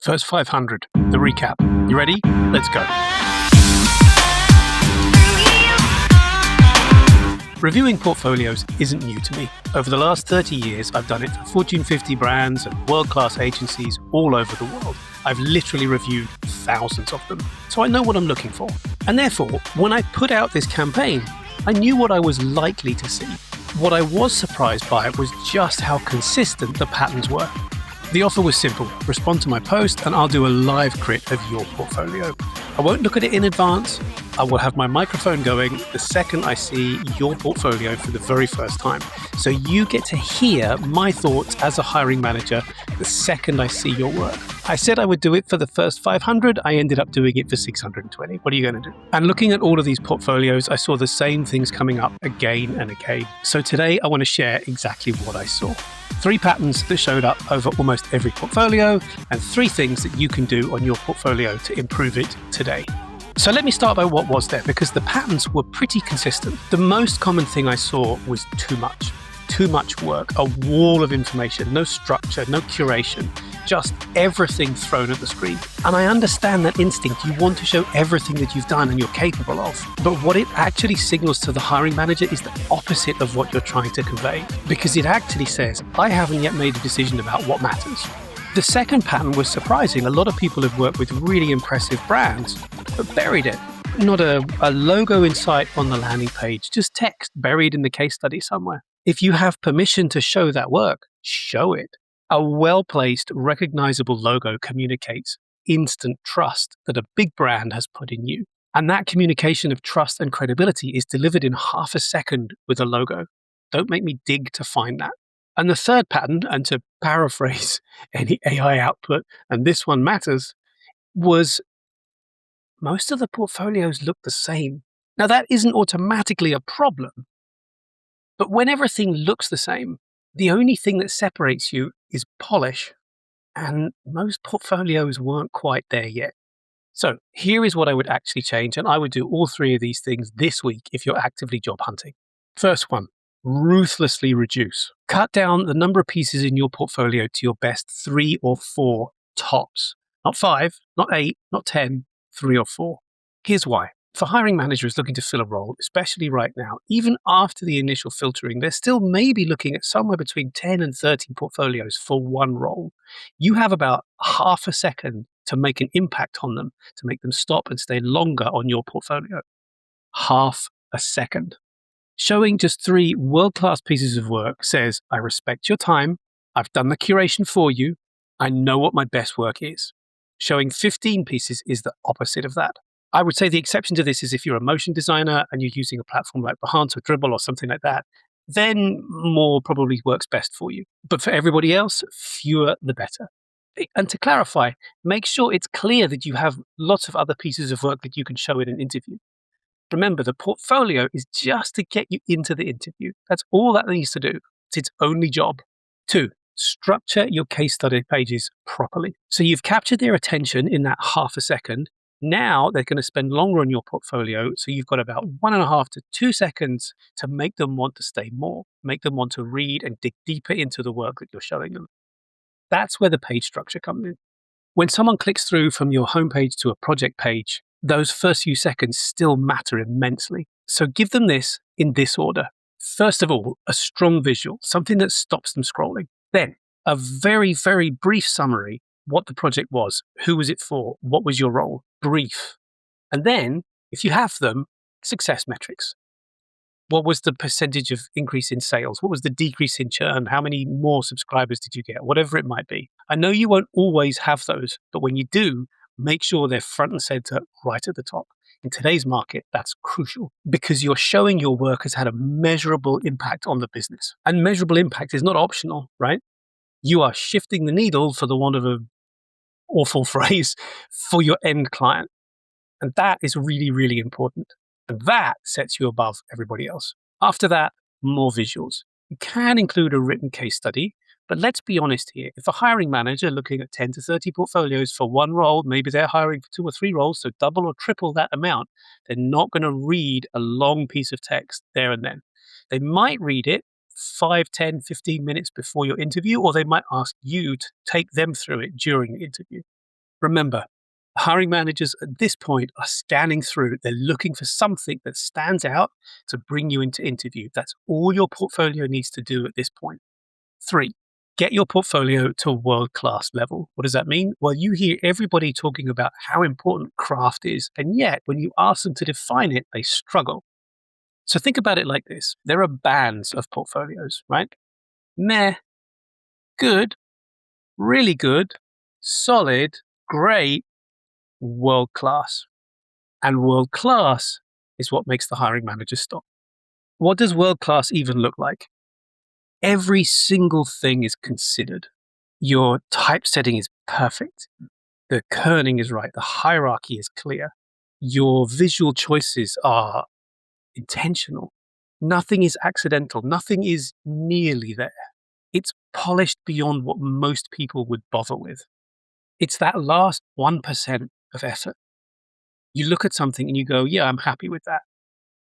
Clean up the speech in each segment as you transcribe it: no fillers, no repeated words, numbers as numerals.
First 500, the recap. You ready? Let's go. Reviewing portfolios isn't new to me. Over the last 30 years, I've done it for Fortune 50 brands and world-class agencies all over the world. I've literally reviewed thousands of them, so I know what I'm looking for. And therefore, when I put out this campaign, I knew what I was likely to see. What I was surprised by was just how consistent the patterns were. The offer was simple. Respond to my post and I'll do a live crit of your portfolio. I won't look at it in advance. I will have my microphone going the second I see your portfolio for the very first time. So you get to hear my thoughts as a hiring manager the second I see your work. I said I would do it for the first 500. I ended up doing it for 620. What are you going to do? And looking at all of these portfolios, I saw the same things coming up again and again. So today I want to share exactly what I saw. 3 patterns that showed up over almost every portfolio, and 3 things that you can do on your portfolio to improve it today. So let me start by what was there, because the patterns were pretty consistent. The most common thing I saw was too much. Too much work, a wall of information, no structure, no curation, just everything thrown at the screen. And I understand that instinct. You want to show everything that you've done and you're capable of. But what it actually signals to the hiring manager is the opposite of what you're trying to convey, because it actually says, I haven't yet made a decision about what matters. The second pattern was surprising. A lot of people have worked with really impressive brands, but buried it. Not a logo in sight on the landing page, just text buried in the case study somewhere. If you have permission to show that work, show it. A well-placed, recognizable logo communicates instant trust that a big brand has put in you. And that communication of trust and credibility is delivered in half a second with a logo. Don't make me dig to find that. And the third pattern, and to paraphrase any AI output, and this one matters, was most of the portfolios look the same. Now, that isn't automatically a problem. But when everything looks the same, the only thing that separates you is polish. And most portfolios weren't quite there yet. So here is what I would actually change. And I would do all 3 of these things this week if you're actively job hunting. First one, ruthlessly reduce. Cut down the number of pieces in your portfolio to your best 3 or 4 tops. Not 5, not 8, not 10, 3 or 4. Here's why. For hiring managers looking to fill a role, especially right now, even after the initial filtering, they're still maybe looking at somewhere between 10 and 30 portfolios for one role. You have about half a second to make an impact on them, to make them stop and stay longer on your portfolio. Half a second. Showing just 3 world-class pieces of work says, I respect your time, I've done the curation for you, I know what my best work is. Showing 15 pieces is the opposite of that. I would say the exception to this is if you're a motion designer and you're using a platform like Behance or Dribbble or something like that, then more probably works best for you. But for everybody else, fewer the better. And to clarify, make sure it's clear that you have lots of other pieces of work that you can show in an interview. Remember, the portfolio is just to get you into the interview. That's all that needs to do. It's its only job. 2, structure your case study pages properly. So you've captured their attention in that half a second. Now they're going to spend longer on your portfolio, so you've got about 1.5 to 2 seconds to make them want to stay more, make them want to read and dig deeper into the work that you're showing them. That's where the page structure comes in. When someone clicks through from your homepage to a project page, those first few seconds still matter immensely. So give them this in this order. First of all, a strong visual, something that stops them scrolling. Then a very, very brief summary. What the project was, who was it for, what was your role, brief. And then, if you have them, success metrics. What was the percentage of increase in sales? What was the decrease in churn? How many more subscribers did you get? Whatever it might be. I know you won't always have those, but when you do, make sure they're front and center right at the top. In today's market, that's crucial because you're showing your work has had a measurable impact on the business. And measurable impact is not optional, right? You are shifting the needle, for the want of an awful phrase, for your end client. And that is really, really important. And that sets you above everybody else. After that, more visuals. You can include a written case study, but let's be honest here. If a hiring manager looking at 10 to 30 portfolios for one role, maybe they're hiring for 2 or 3 roles, so double or triple that amount, they're not going to read a long piece of text there and then. They might read it 5, 10, 15 minutes before your interview, or they might ask you to take them through it during the interview. Remember, hiring managers at this point are scanning through. They're looking for something that stands out to bring you into interview. That's all your portfolio needs to do at this point. 3, get your portfolio to world-class level. What does that mean? Well, you hear everybody talking about how important craft is, and yet when you ask them to define it, they struggle. So think about it like this. There are bands of portfolios, right? Meh, good, really good, solid, great, world-class. And world-class is what makes the hiring manager stop. What does world-class even look like? Every single thing is considered. Your typesetting is perfect. The kerning is right. The hierarchy is clear. Your visual choices are intentional. Nothing is accidental. Nothing is nearly there. It's polished beyond what most people would bother with. It's that last 1% of effort. You look at something and you go, yeah, I'm happy with that.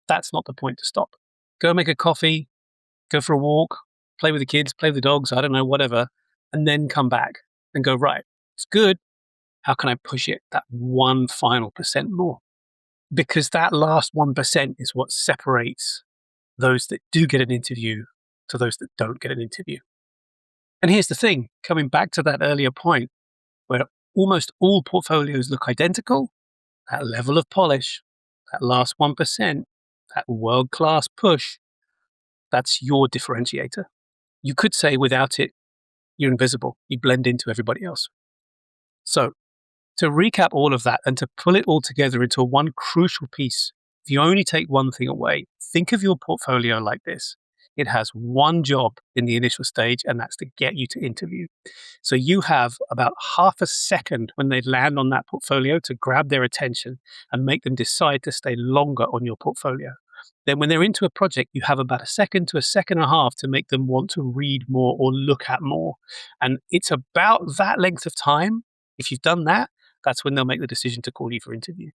That's not the point to stop. Go make a coffee, go for a walk, play with the kids, play with the dogs, I don't know, whatever, and then come back and go, right, it's good. How can I push it that one final percent more? Because that last 1% is what separates those that do get an interview to those that don't get an interview. And here's the thing, coming back to that earlier point, where almost all portfolios look identical, that level of polish, that last 1%, that world-class push, that's your differentiator. You could say without it, you're invisible. You blend into everybody else. So to recap all of that and to pull it all together into one crucial piece, if you only take one thing away, think of your portfolio like this. It has one job in the initial stage, and that's to get you to interview. So you have about half a second when they land on that portfolio to grab their attention and make them decide to stay longer on your portfolio. Then when they're into a project, you have about a second to a second and a half to make them want to read more or look at more. And it's about that length of time. If you've done that, that's when they'll make the decision to call you for interview.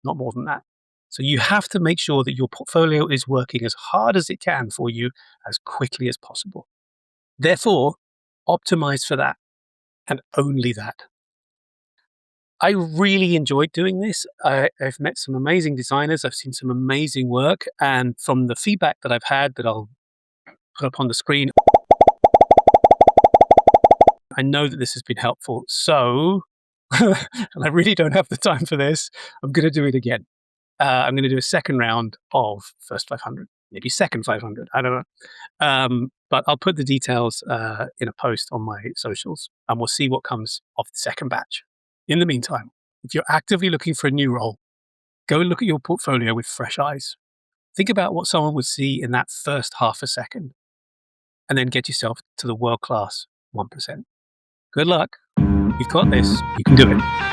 Not more than that. So you have to make sure that your portfolio is working as hard as it can for you as quickly as possible. Therefore, optimize for that and only that. I really enjoyed doing this. I've met some amazing designers. I've seen some amazing work. And from the feedback that I've had that I'll put up on the screen, I know that this has been helpful. So, and I really don't have the time for this, I'm going to do it again. I'm going to do a second round of first 500, maybe second 500. I don't know. But I'll put the details in a post on my socials and we'll see what comes of the second batch. In the meantime, if you're actively looking for a new role, go and look at your portfolio with fresh eyes. Think about what someone would see in that first half a second and then get yourself to the world-class 1%. Good luck. You've got this. You can do it.